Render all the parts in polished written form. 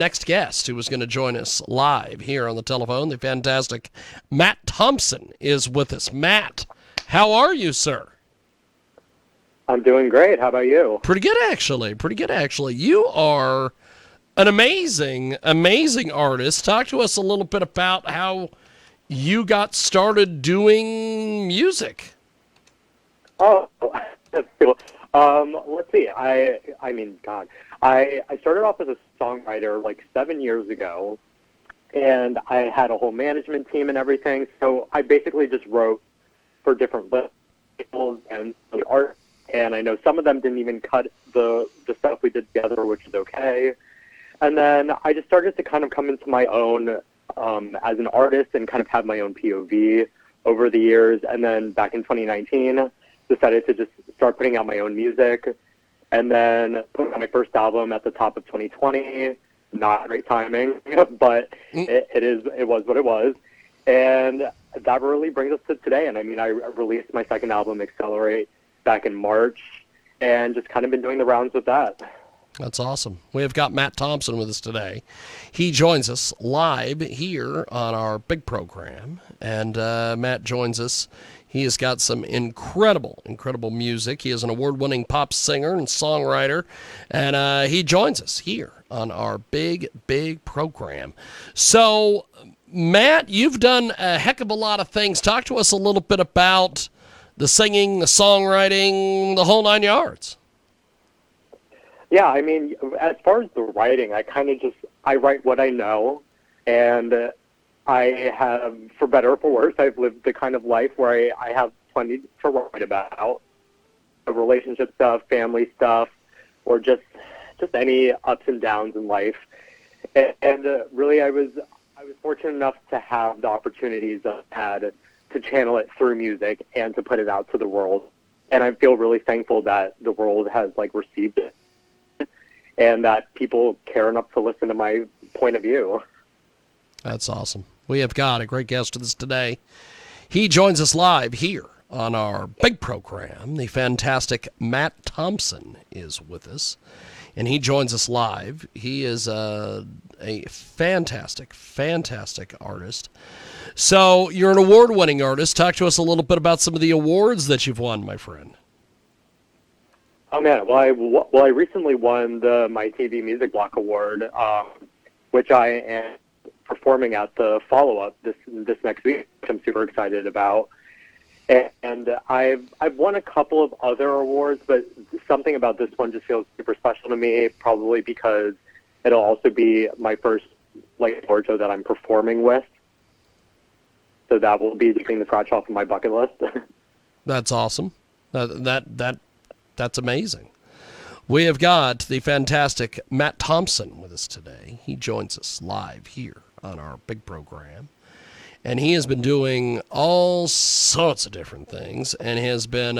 next guest who is going to join us live here on the telephone, the fantastic Matt Thompson, is with us. Matt, how are you, sir? I'm doing great. How about you? Pretty good, actually. Pretty good, actually. You are an amazing, amazing artist. Talk to us a little bit about how you got started doing music. Oh, that's cool. Let's see. I mean, God, I started off as a songwriter like 7 years ago, and I had a whole management team and everything. So I basically just wrote for different labels and art. And I know some of them didn't even cut the stuff we did together, which is okay. And then I just started to kind of come into my own as an artist and kind of have my own POV over the years. And then back in 2019, decided to just start putting out my own music. And then put out my first album at the top of 2020. Not great timing, but it was what it was. And that really brings us to today. And I mean, I released my second album, Accelerate, back in March, and just kind of been doing the rounds with that. That's awesome. We have got Matt Thompson with us today. He joins us live here on our big program, and Matt joins us. He has got some incredible, incredible music. He is an award-winning pop singer and songwriter, and he joins us here on our big, big program. So, Matt, you've done a heck of a lot of things. Talk to us a little bit about the singing, the songwriting, the whole nine yards. Yeah, I mean, as far as the writing, I write what I know, and I have, for better or for worse, I've lived the kind of life where I have plenty to write about, relationship stuff, family stuff, or just any ups and downs in life. And really, I was fortunate enough to have the opportunities I've had to channel it through music and to put it out to the world. And I feel really thankful that the world has received it and that people care enough to listen to my point of view. That's awesome. We have got a great guest with us today. He joins us live here on our big program. The fantastic Matt Thompson is with us, and he joins us live. He is a fantastic, fantastic artist. So you're an award-winning artist. Talk to us a little bit about some of the awards that you've won, my friend. Oh man, I recently won the My TV Music Block Award, which I am performing at the follow-up this next week, which I'm super excited about. And I've won a couple of other awards, but something about this one just feels super special to me, probably because it'll also be my first award show that I'm performing with. So that will be taking the scratch off of my bucket list. That's awesome. That's amazing. We have got the fantastic Matt Thompson with us today. He joins us live here on our big program. And he has been doing all sorts of different things and has been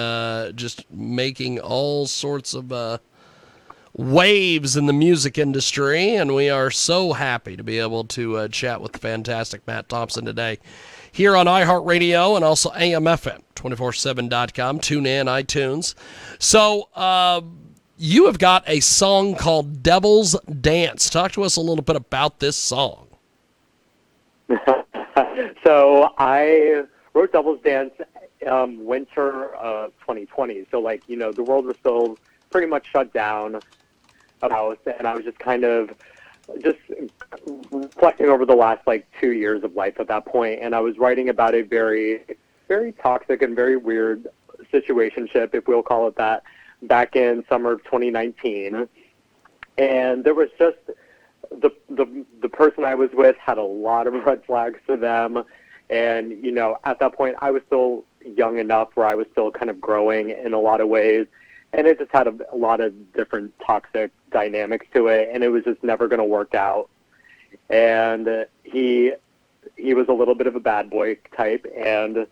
just making all sorts of waves in the music industry. And we are so happy to be able to chat with the fantastic Matt Thompson today here on iHeartRadio and also AMFM, 247.com, tune in, iTunes. So you have got a song called Devil's Dance. Talk to us a little bit about this song. So I wrote Devil's Dance winter of 2020. So, the world was still pretty much shut down, and I was just kind of reflecting over the last 2 years of life at that point, and I was writing about a very, very toxic and very weird situationship, if we'll call it that, back in summer of 2019. And there was just the person I was with had a lot of red flags to them, and at that point I was still young enough where I was still kind of growing in a lot of ways. And it just had a lot of different toxic dynamics to it, and it was just never going to work out. And he was a little bit of a bad boy type, and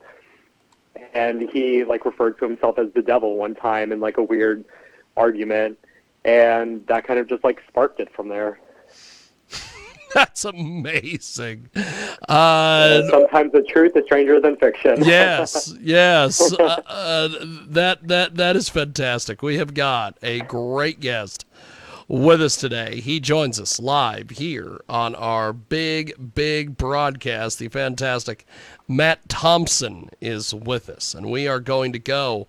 he referred to himself as the devil one time in a weird argument, and that kind of just sparked it from there. That's amazing. Sometimes the truth is stranger than fiction. Yes. That is fantastic. We have got a great guest with us today. He joins us live here on our big broadcast. The fantastic Matt Thompson is with us, and we are going to go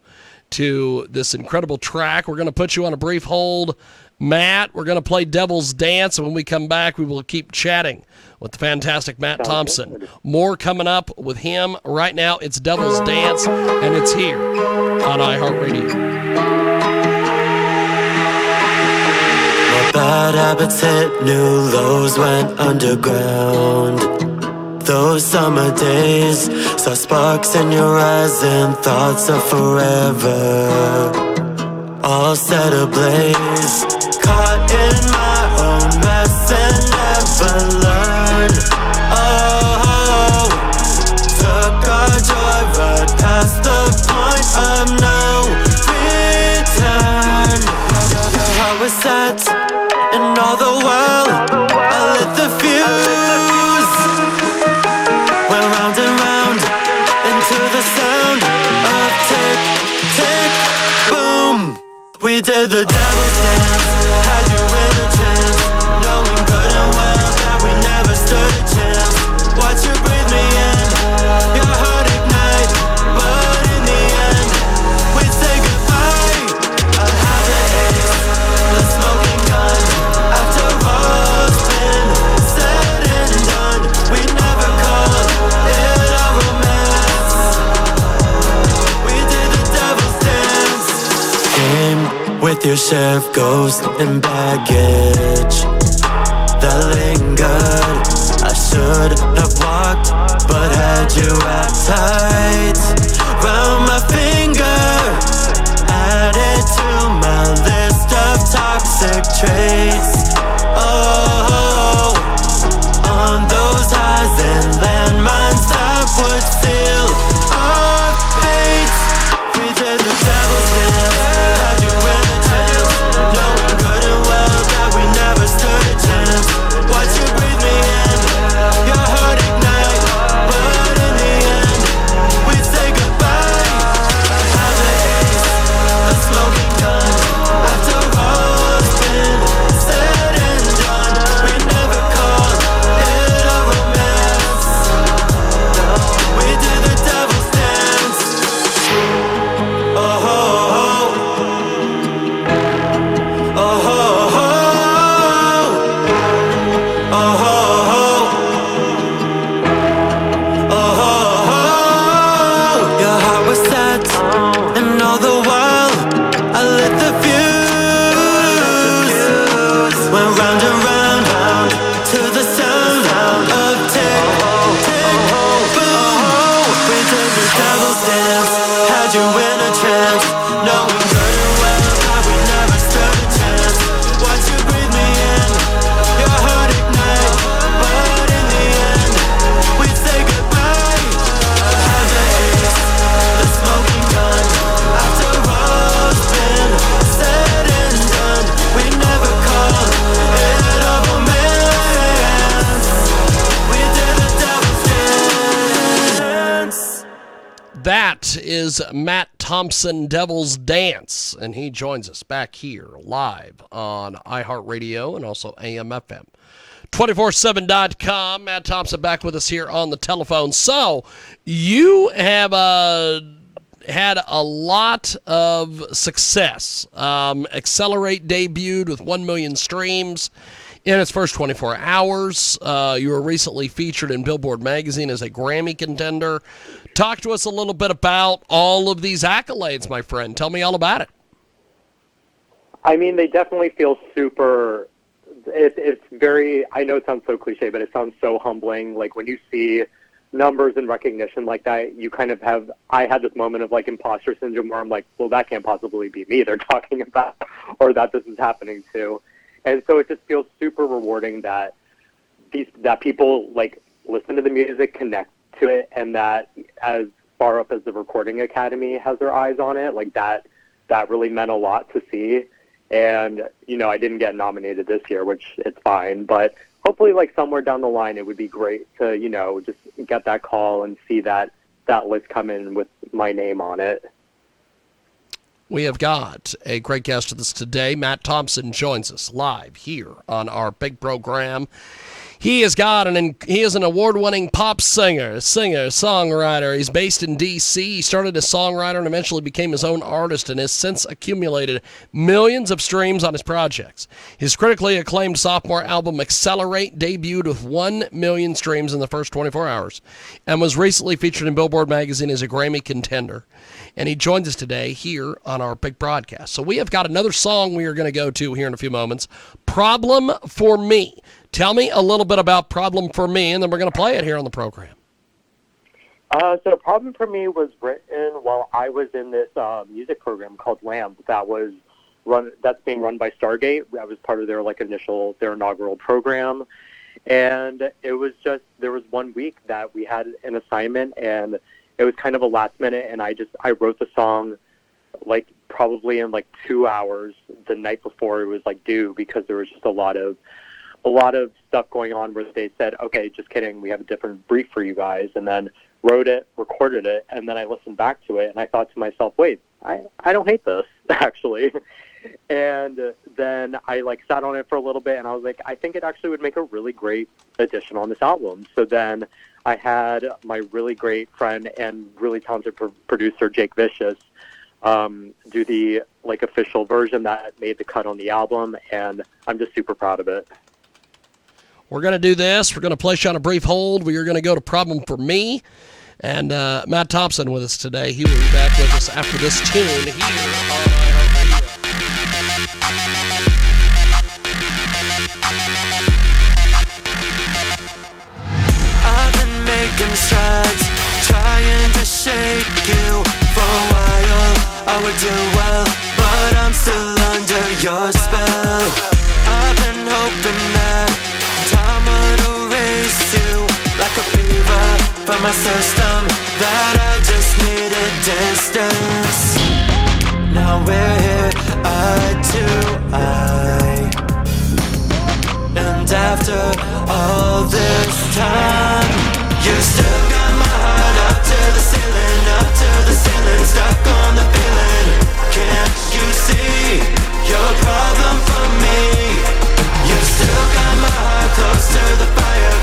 to this incredible track. We're going to put you on a brief hold, Matt. We're going to play Devil's Dance, and when we come back, we will keep chatting with the fantastic Matt Thompson. More coming up with him. Right now, it's Devil's Dance, and it's here on iHeartRadio. Bad habits hit new lows, went underground. Those summer days saw sparks in your eyes and thoughts of forever, all set ablaze. Caught in my own mess and never learned. Oh, took our joyride past the point of no return. How was that? And all the while, I lit the fuse. Went round and round into the sound of tick, tick, boom. We did the devil's dance, had you in a trance, knowing good and well that we never stood a chance. Watch you breathe me in, your heart ignite, but in the end, we'd say goodbye. I'd have the ace, the smoking gun. After all's been said and done, we never called it a romance. We did the devil's dance. Came with your share of ghosts and baggage that lingered. I should have walked, but had you wrapped tight round my finger, added to my list of toxic traits. Oh, on those highs and landmines that would seal our fate. We did the devil's dance, had you in a trance, knowing good and well that we never stood a chance. Watch you breathe me in, your heart ignite, but in the end, we'd say goodbye. Have the ace, the smoking gun. After all's been said and done, we never called it a romance. We did the devil's dance. Oh, oh, oh. Oh, oh, oh. Oh, oh, oh. Oh, oh, oh. Your heart was set, and all the while I lit the fuse. Went round and round to the sound of tick, tick, boom. We did the devil's dance, had you in a trance, knowing good and well that we never stood a chance. Watch you breathe me in, your heart ignite, but in the end, we'd say goodbye. Have the ace, the smoking gun. After all's been said and done, we never called it a romance. We did the devil's dance. That is Matt Thompson, Devil's Dance, and he joins us back here live on iHeartRadio and also AM/FM. 247.com. Matt Thompson back with us here on the telephone. So, you have had a lot of success. Accelerate debuted with 1 million streams in its first 24 hours. You were recently featured in Billboard magazine as a Grammy contender. Talk to us a little bit about all of these accolades, my friend. Tell me all about it. I mean, they definitely feel super. It's very. I know it sounds so cliche, but it sounds so humbling. Like when you see numbers and recognition like that, you kind of have. I had this moment of like imposter syndrome where I'm like, well, that can't possibly be me. They're talking about, or that this is happening to, and so it just feels super rewarding that that people like listen to the music, connect to it, and that as far up as the Recording Academy has their eyes on it, like that really meant a lot to see. And, you know, I didn't get nominated this year, which it's fine, but hopefully like somewhere down the line, it would be great to, you know, just get that call and see that list come in with my name on it. We have got a great guest with us today. Matt Thompson joins us live here on our big program. He is an award-winning pop singer, songwriter. He's based in D.C. He started as songwriter and eventually became his own artist and has since accumulated millions of streams on his projects. His critically acclaimed sophomore album, Accelerate, debuted with 1 million streams in the first 24 hours and was recently featured in Billboard magazine as a Grammy contender. And he joins us today here on our big broadcast. So we have got another song we are going to go to here in a few moments, Problem for Me. Tell me a little bit about Problem for Me, and then we're going to play it here on the program. So Problem for Me was written while I was in this music program called LAMP that's being run by Stargate. I was part of their their inaugural program. And it was there was 1 week that we had an assignment, and it was kind of a last minute, and I wrote the song probably in 2 hours the night before it was due, because there was just a lot of stuff going on where they said, okay, just kidding, we have a different brief for you guys, and then wrote it, recorded it, and then I listened back to it, and I thought to myself, wait, I don't hate this, actually. And then I sat on it for a little bit, and I was like, I think it actually would make a really great addition on this album. So then I had my really great friend and really talented producer, Jake Vicious, do the official version that made the cut on the album, and I'm just super proud of it. We're going to do this. We're going to place you on a brief hold. We are going to go to Problem for Me. And Matt Thompson with us today. He will be back with us after this tune here on iHeartRadio. I've been making strides, trying to shake you. For a while I would do well, but I'm still under your spell. I've been hoping that time would erase you like a fever from my system, that I just needed distance. Now we're here, eye to eye, and after all this time, you still got my heart up to the ceiling, stuck on the feeling. Can't you see your problem for me? You still got my heart close to the fire,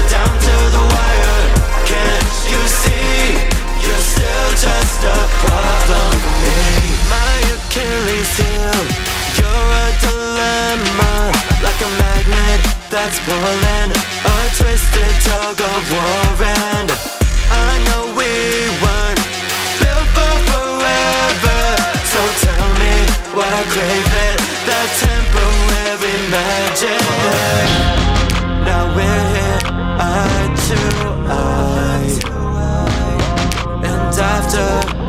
down to the wire. Can't you see you're still just a problem for me? My Achilles heel, you're a dilemma, like a magnet that's pulling a twisted tug of war. And I know we weren't built for forever, so tell me why I crave it, that temporary magic. Now we're here, eye to eye, and after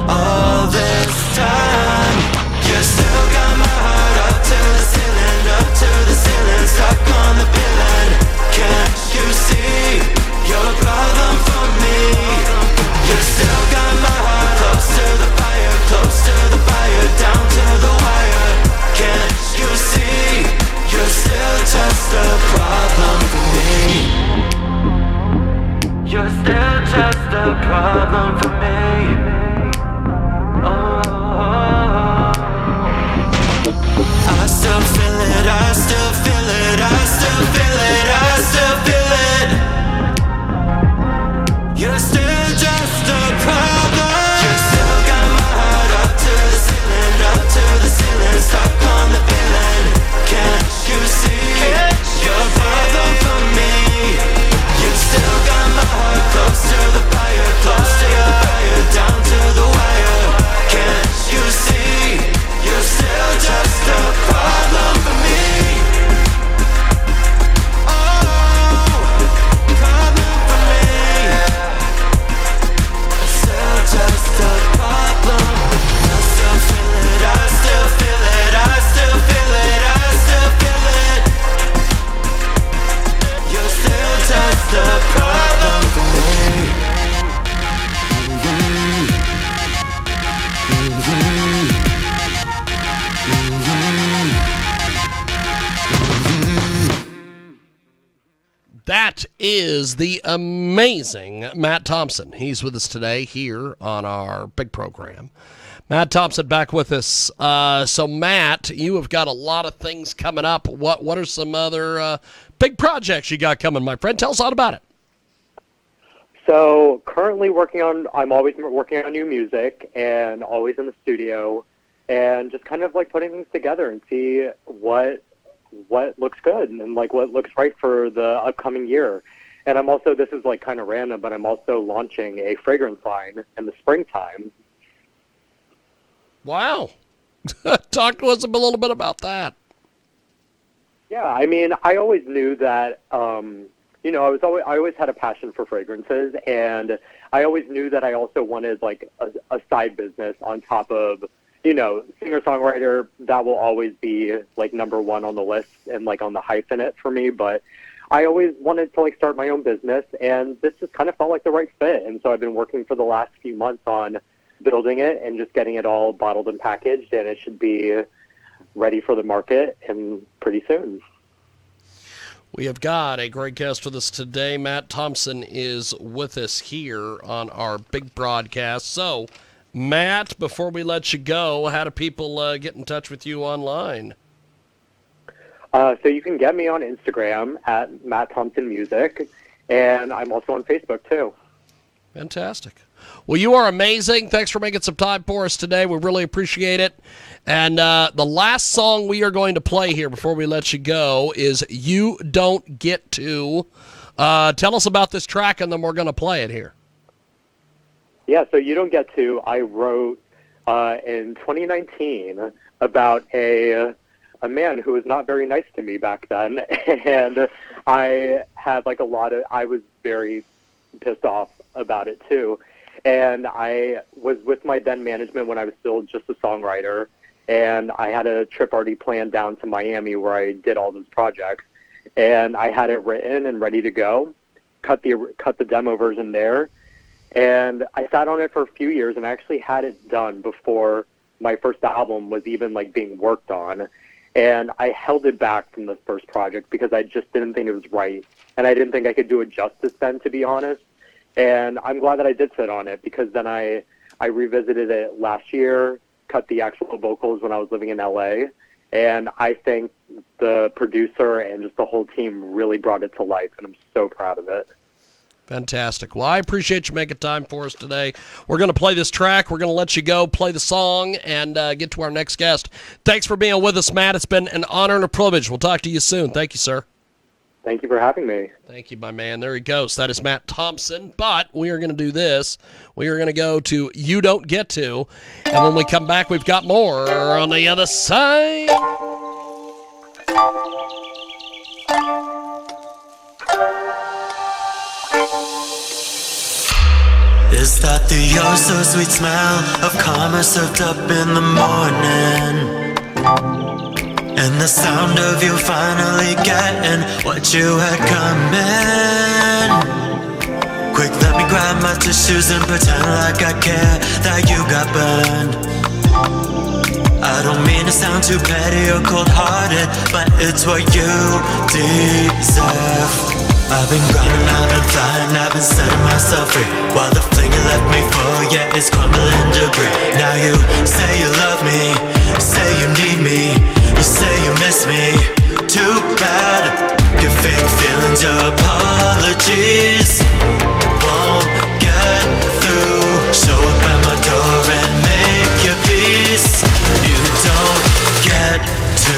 all this time, you still got my heart up to the ceiling, stuck on the feeling. Can't you see your problem for me? You still got my heart close to the fire, down to the wire. Can't you see you're still just a problem? That is the amazing Matt Thompson. He's with us today here on our big program. Matt Thompson back with us. So, Matt, you have got a lot of things coming up. What are some other big projects you got coming, my friend? Tell us all about it. So currently I'm always working on new music and always in the studio and just kind of like putting things together and see what looks good and like what looks right for the upcoming year. And I'm also, this is like kind of random, but I'm also launching a fragrance line in the springtime. Wow. Talk to us a little bit about that. Yeah, I mean, I always knew that, you know, I always had a passion for fragrances, and I always knew that I also wanted like a side business on top of, you know, singer-songwriter. That will always be like number one on the list and like on the hype in it for me. But I always wanted to like start my own business, and this just kind of felt like the right fit. And so I've been working for the last few months on building it and just getting it all bottled and packaged, and it should be ready for the market and pretty soon. We have got a great guest with us today. Matt Thompson is with us here on our big broadcast. So, Matt, before we let you go, how do people get in touch with you online? So you can get me on Instagram at Matt Thompson Music, and I'm also on Facebook too. Fantastic. Well, you are amazing. Thanks for making some time for us today. We really appreciate it. And the last song we are going to play here before we let you go is You Don't Get To. Tell us about this track, and then we're going to play it here. Yeah, so You Don't Get To, I wrote in 2019 about a man who was not very nice to me back then. And I had like I was very pissed off about it too. And I was with my then management when I was still just a songwriter, and I had a trip already planned down to Miami where I did all those projects, and I had it written and ready to go, cut the demo version there, and I sat on it for a few years and I actually had it done before my first album was even like being worked on, and I held it back from the first project because I just didn't think it was right, and I didn't think I could do it justice then, to be honest. And I'm glad that I did sit on it, because then I revisited it last year, cut the actual vocals when I was living in LA, and I think the producer and just the whole team really brought it to life, and I'm so proud of it. Fantastic. Well, I appreciate you making time for us today. We're going to play this track. We're going to let you go, play the song, and get to our next guest. Thanks for being with us, Matt. It's been an honor and a privilege. We'll talk to you soon. Thank you, sir. Thank you for having me. Thank you, my man. There he goes. That is Matt Thompson. But we are going to do this. We are going to go to You Don't Get To. And when we come back, we've got more on the other side. Is that the oh so sweet smell of karma served up in the morning? And the sound of you finally getting what you had coming. Quick, let me grab my tissues and pretend like I care that you got burned. I don't mean to sound too petty or cold-hearted, but it's what you deserve. I've been grinding, I've been flying, I've been setting myself free, while the fling you left me for, yeah, is crumbling debris. Now you say you love me, say you need me, you say you miss me. Too bad, your fake feelings, your apologies won't get through. Show up at my door and make your peace. You don't get to.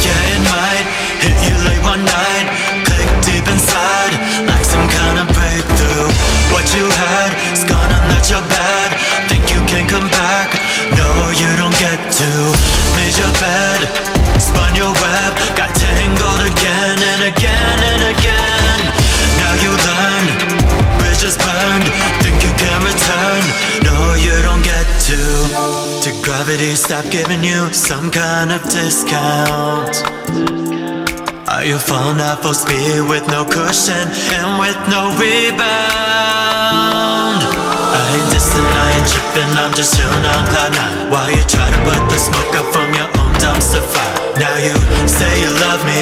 Yeah, it might hit you late one night, click deep inside, like some kind of breakthrough. What you had is gone and that's your bad. Think you can come back? No, you don't get to. Made your bed, spun your web, got tangled again and again and again. Now you learn, bridges burned, think you can return? No, you don't get to. Did gravity stop giving you some kind of discount? Are you falling at full speed with no cushion and with no rebound? I ain't distant, I ain't tripping, I'm just chilling on cloud nine. While you try to put the smoke up from your own dumpster fire. Now you say you love me,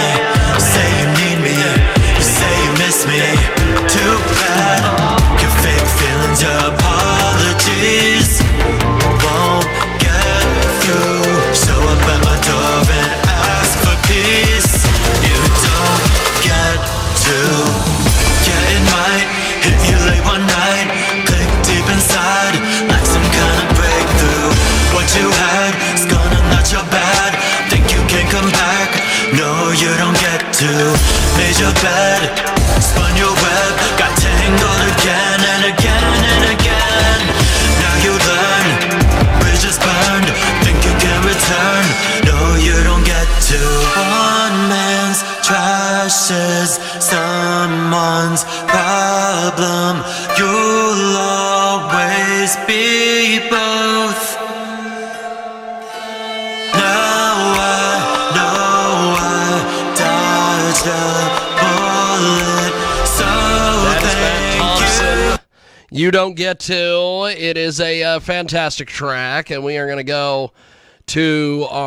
say you crushes someone's problem, you'll always be both. Now I know I dodged a bullet, so That is Matt thank Thompson. You Don't Get To. It is a fantastic track, and we are going to go to our